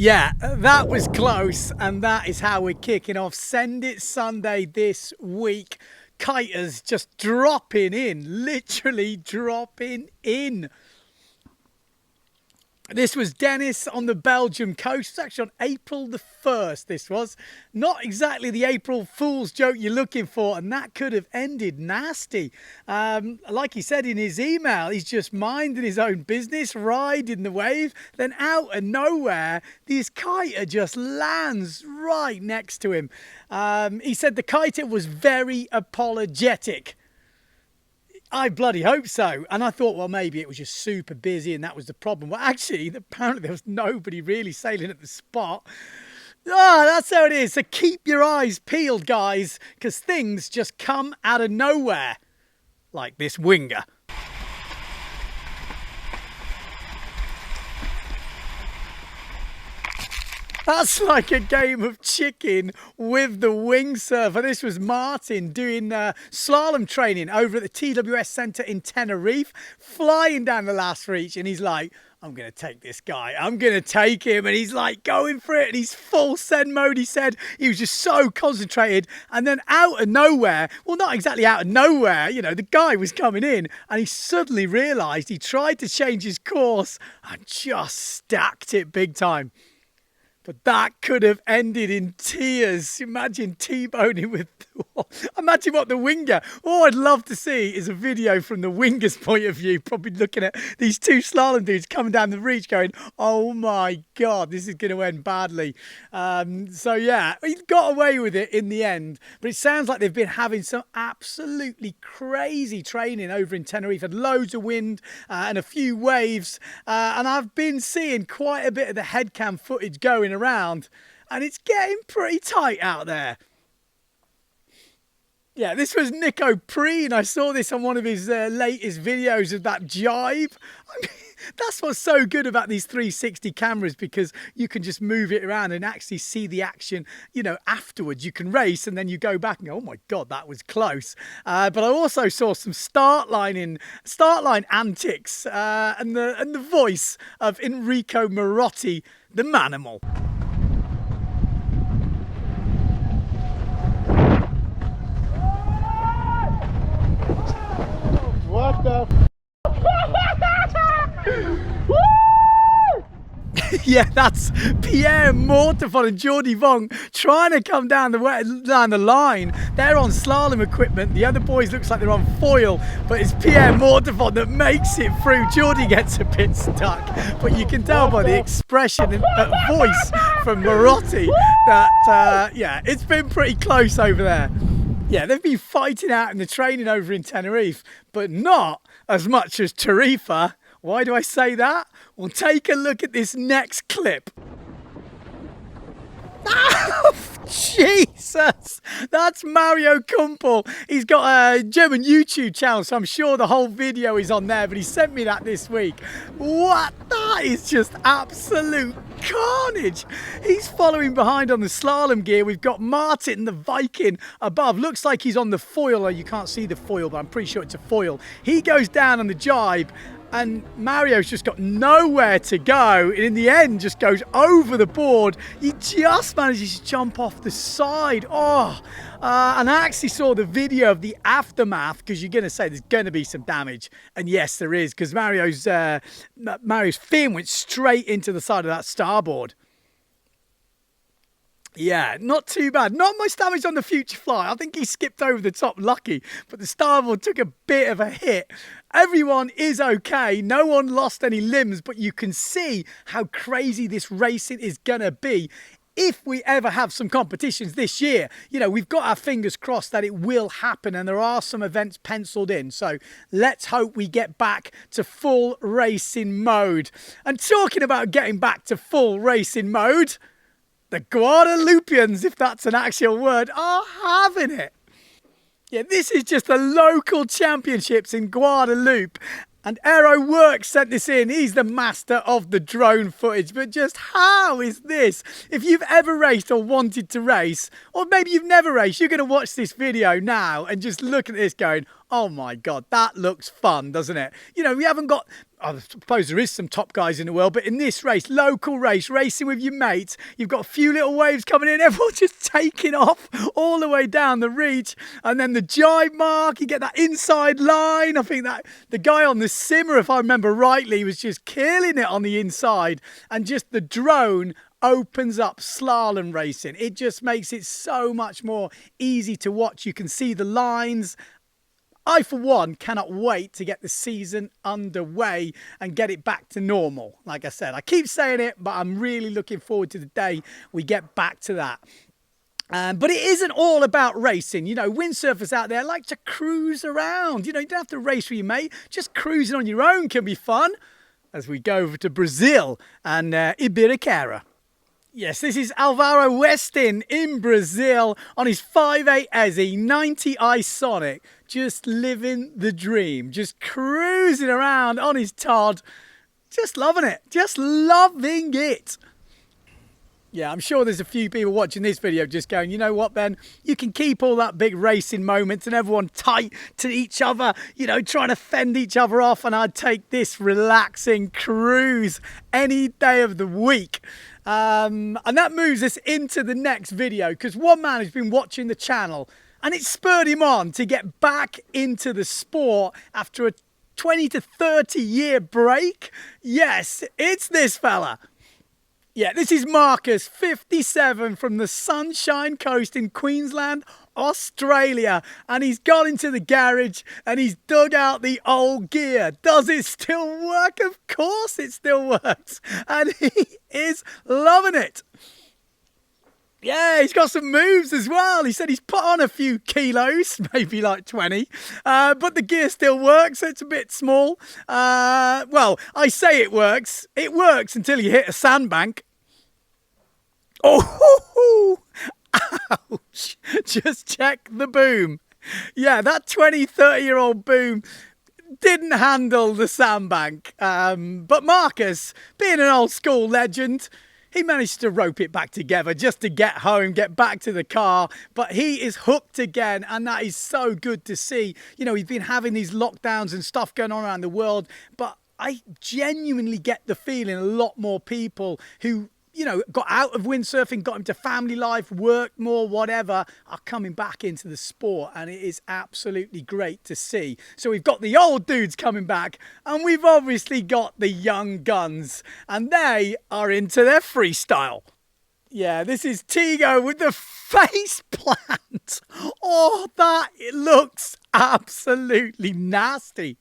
Yeah, that was close, and that is how we're kicking off Send It Sunday this week. Kiters just dropping in, literally dropping in. This was Dennis on the Belgium coast. It's actually on April the 1st, this was. Not exactly the April Fool's joke you're looking for, and that could have ended nasty. Like he said in his email, he's just minding his own business, riding the wave, then out of nowhere, this kiter just lands right next to him. He said the kiter was very apologetic. I bloody hope so. And I thought, well, maybe it was just super busy and that was the problem. Well, actually, apparently there was nobody really sailing at the spot. Oh, that's how it is. So keep your eyes peeled, guys, because things just come out of nowhere. Like this winger. That's like a game of chicken with the wingsurfer. This was Martin doing slalom training over at the TWS Centre in Tenerife, flying down the last reach, and he's like, I'm going to take this guy. I'm going to take him. And he's like going for it. And he's full send mode, he said. He was just so concentrated. And then out of nowhere, well, not exactly out of nowhere, you know, the guy was coming in and he suddenly realised he tried to change his course and just stacked it big time. But that could have ended in tears. Imagine T-boning with... Imagine what the winger... All I'd love to see is a video from the winger's point of view, probably looking at these two slalom dudes coming down the reach going, oh my God, this is going to end badly. So yeah, he got away with it in the end. But it sounds like they've been having some absolutely crazy training over in Tenerife. Had loads of wind and a few waves. And I've been seeing quite a bit of the headcam footage going around, and it's getting pretty tight out there. Yeah, this was Nico Preen. I saw this on one of his latest videos of that jibe. I mean, that's what's so good about these 360 cameras, because you can just move it around and actually see the action, you know, afterwards. You can race and then you go back and go, oh my God, that was close. But I also saw some start line antics and the voice of Enrico Marotti, the manimal. What the Yeah, that's Pierre Mortefon and Jordi Vong trying to come down the line. They're on slalom equipment. The other boys looks like they're on foil, but it's Pierre Mortefon that makes it through. Jordi gets a bit stuck, but you can tell by the expression and voice from Marotti that, yeah, it's been pretty close over there. Yeah, they've been fighting out in the training over in Tenerife, but not as much as Tarifa. Why do I say that? Well, take a look at this next clip. Oh, Jesus! That's Mario Kumpel. He's got a German YouTube channel, so I'm sure the whole video is on there, but he sent me that this week. What? That is just absolute carnage. He's following behind on the slalom gear. We've got Martin, the Viking, above. Looks like he's on the foil, or you can't see the foil, but I'm pretty sure it's a foil. He goes down on the jibe, and Mario's just got nowhere to go, and in the end just goes over the board. He just manages to jump off the side. And I actually saw the video of the aftermath, because you're going to say there's going to be some damage, and yes there is, because Mario's fin went straight into the side of that starboard. Yeah, not too bad. Not much damage on the Future Fly. I think he skipped over the top lucky, but the starboard took a bit of a hit. Everyone is okay. No one lost any limbs, but you can see how crazy this racing is going to be. If we ever have some competitions this year, you know, we've got our fingers crossed that it will happen, and there are some events penciled in. So let's hope we get back to full racing mode. And talking about getting back to full racing mode, the Guadalupians, if that's an actual word, are having it. Yeah, this is just the local championships in Guadalupe. And Aero Works sent this in. He's the master of the drone footage. But just how is this? If you've ever raced or wanted to race, or maybe you've never raced, you're going to watch this video now and just look at this going, oh my God, that looks fun, doesn't it? You know, we haven't got I suppose there is some top guys in the world, but in this race, local race, racing with your mates, you've got a few little waves coming in, everyone's just taking off all the way down the reach, and then the jibe mark, you get that inside line. I think that the guy on the simmer, if I remember rightly, was just killing it on the inside, and just the drone opens up slalom racing. It just makes it so much more easy to watch. You can see the lines. I, for one, cannot wait to get the season underway and get it back to normal. Like I said, I keep saying it, but I'm really looking forward to the day we get back to that. But it isn't all about racing. You know, windsurfers out there like to cruise around. You know, you don't have to race with your mate. Just cruising on your own can be fun. As we go over to Brazil and Ibiracara. Yes, this is Alvaro Westin in Brazil on his 5.8 Ezzy 90i Sonic, just living the dream, just cruising around on his Todd, just loving it, just loving it. Yeah, I'm sure there's a few people watching this video just going, you know what, Ben, you can keep all that big racing moments and everyone tight to each other, you know, trying to fend each other off, and I'd take this relaxing cruise any day of the week. And that moves us into the next video, because one man has been watching the channel and it spurred him on to get back into the sport after a 20 to 30 year break. Yes, it's this fella. Yeah, this is Marcus, 57, from the Sunshine Coast in Queensland, Australia. And he's gone into the garage and he's dug out the old gear. Does it still work? Of course it still works. And he is loving it. Yeah, he's got some moves as well. He said he's put on a few kilos, maybe like 20, but the gear still works. It's a bit small. Well, I say it works. It works until you hit a sandbank. Oh, ouch. Just check the boom. Yeah, that 20, 30-year-old boom didn't handle the sandbank. But Marcus, being an old school legend, he managed to rope it back together just to get home, get back to the car. But he is hooked again, and that is so good to see. You know, he's been having these lockdowns and stuff going on around the world, but I genuinely get the feeling a lot more people who, you know, got out of windsurfing, got into family life, worked more, whatever, are coming back into the sport, and it is absolutely great to see. So we've got the old dudes coming back, and we've obviously got the young guns, and they are into their freestyle. Yeah, this is Tigo with the face plant. Oh, that it looks absolutely nasty.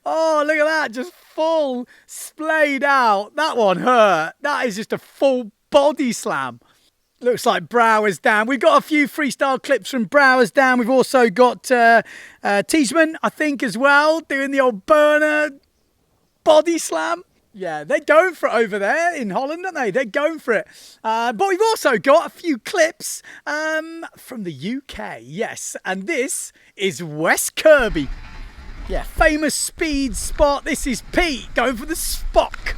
Oh, look at that, just full splayed out. That one hurt. That is just a full body slam. Looks like Brower's down. We've got a few freestyle clips from Brower's down. We've also got Tiedemann, I think, as well, doing the old burner body slam. Yeah, they're going for it over there in Holland, aren't they? They're going for it. But we've also got a few clips from the UK, yes. And this is West Kirby. Yeah, famous speed spot. This is Pete going for the Spock.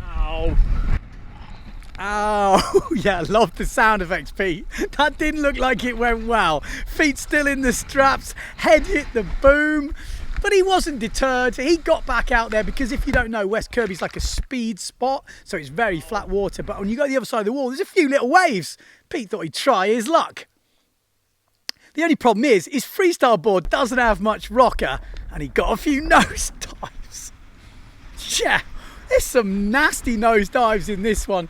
Ow. Ow. Yeah, I love the sound effects, Pete. That didn't look like it went well. Feet still in the straps, head hit the boom. But he wasn't deterred. He got back out there because if you don't know, West Kirby's like a speed spot. So it's very flat water. But when you go to the other side of the wall, there's a few little waves. Pete thought he'd try his luck. The only problem is his freestyle board doesn't have much rocker, and he got a few nose dives. Yeah, there's some nasty nose dives in this one.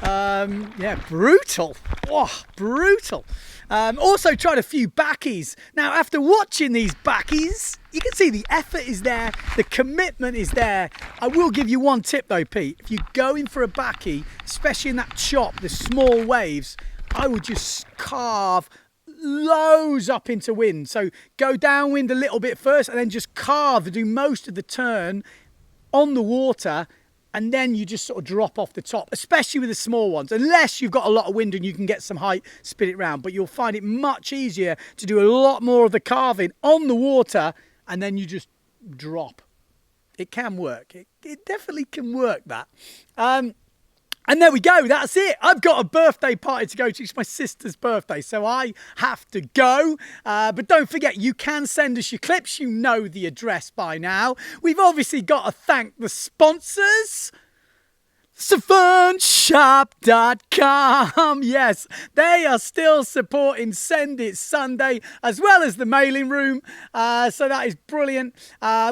Yeah, brutal. Oh, brutal. Also tried a few backies. Now, after watching these backies, you can see the effort is there, the commitment is there. I will give you one tip though, Pete. If you're going for a backie, especially in that chop, the small waves, I would just carve lows up into wind. So go downwind a little bit first and then just carve and do most of the turn on the water, and then you just sort of drop off the top, especially with the small ones, unless you've got a lot of wind and you can get some height, spin it round. But you'll find it much easier to do a lot more of the carving on the water, and then you just drop. It can work. It definitely can work, that. And there we go. That's it. I've got a birthday party to go to. It's my sister's birthday, so I have to go. But don't forget, you can send us your clips. You know the address by now. We've obviously got to thank the sponsors. SavantShop.com. Yes, they are still supporting Send It Sunday as well as the mailing room. So that is brilliant.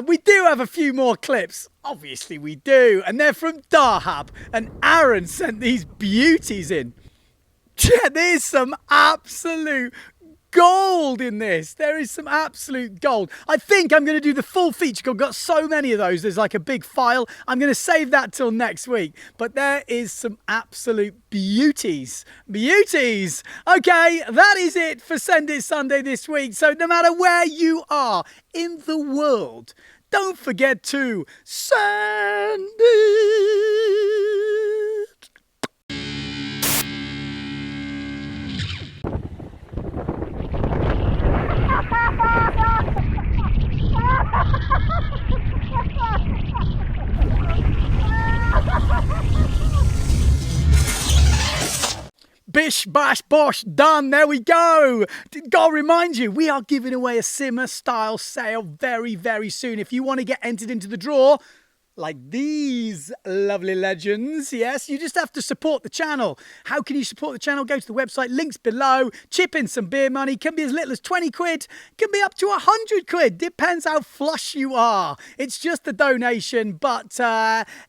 We do have a few more clips. Obviously we do. And they're from Dahab. And Aaron sent these beauties in. Yeah, there's some absolute gold in this. There is some absolute gold. I think I'm going to do the full feature. I've got so many of those. There's like a big file. I'm going to save that till next week. But there is some absolute beauties. Beauties. Okay, that is it for Send It Sunday this week. So no matter where you are in the world, don't forget to send it. Bish, bash, bosh, done. There we go. Gotta remind you, we are giving away a simmer style sail very, very soon. If you want to get entered into the draw, like these lovely legends, yes, you just have to support the channel. How can you support the channel? Go to the website, links below, chip in some beer money. Can be as little as 20 quid, can be up to 100 quid, depends how flush you are. It's just a donation, but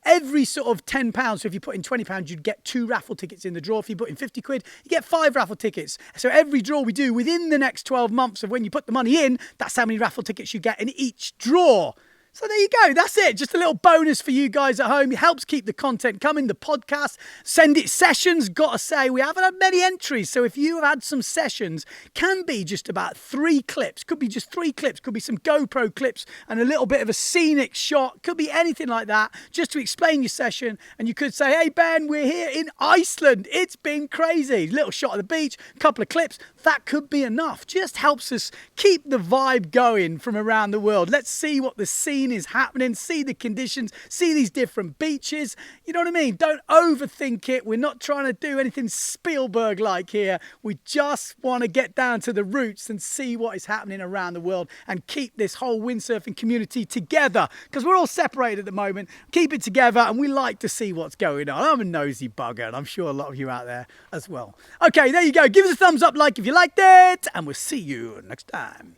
every sort of £10, so if you put in £20, you'd get 2 raffle tickets in the draw. If you put in 50 quid, you get 5 raffle tickets. So every draw we do within the next 12 months of when you put the money in, that's how many raffle tickets you get in each draw. So there you go. That's it. Just a little bonus for you guys at home. It helps keep the content coming. The podcast, Send It sessions, got to say, we haven't had many entries. So if you have had some sessions, can be just about 3 clips. Could be just 3 clips. Could be some GoPro clips and a little bit of a scenic shot. Could be anything like that, just to explain your session. And you could say, hey, Ben, we're here in Iceland. It's been crazy. Little shot of the beach, a couple of clips. That could be enough. Just helps us keep the vibe going from around the world. Let's see what the scene is happening, see the conditions, see these different beaches. You know what I mean? Don't overthink it. We're not trying to do anything Spielberg-like here. We just want to get down to the roots and see what is happening around the world and keep this whole windsurfing community together, because we're all separated at the moment. Keep it together, and we like to see what's going on. I'm a nosy bugger, and I'm sure a lot of you out there as well. Okay, there you go. Give us a thumbs up, like if you liked it, and we'll see you next time.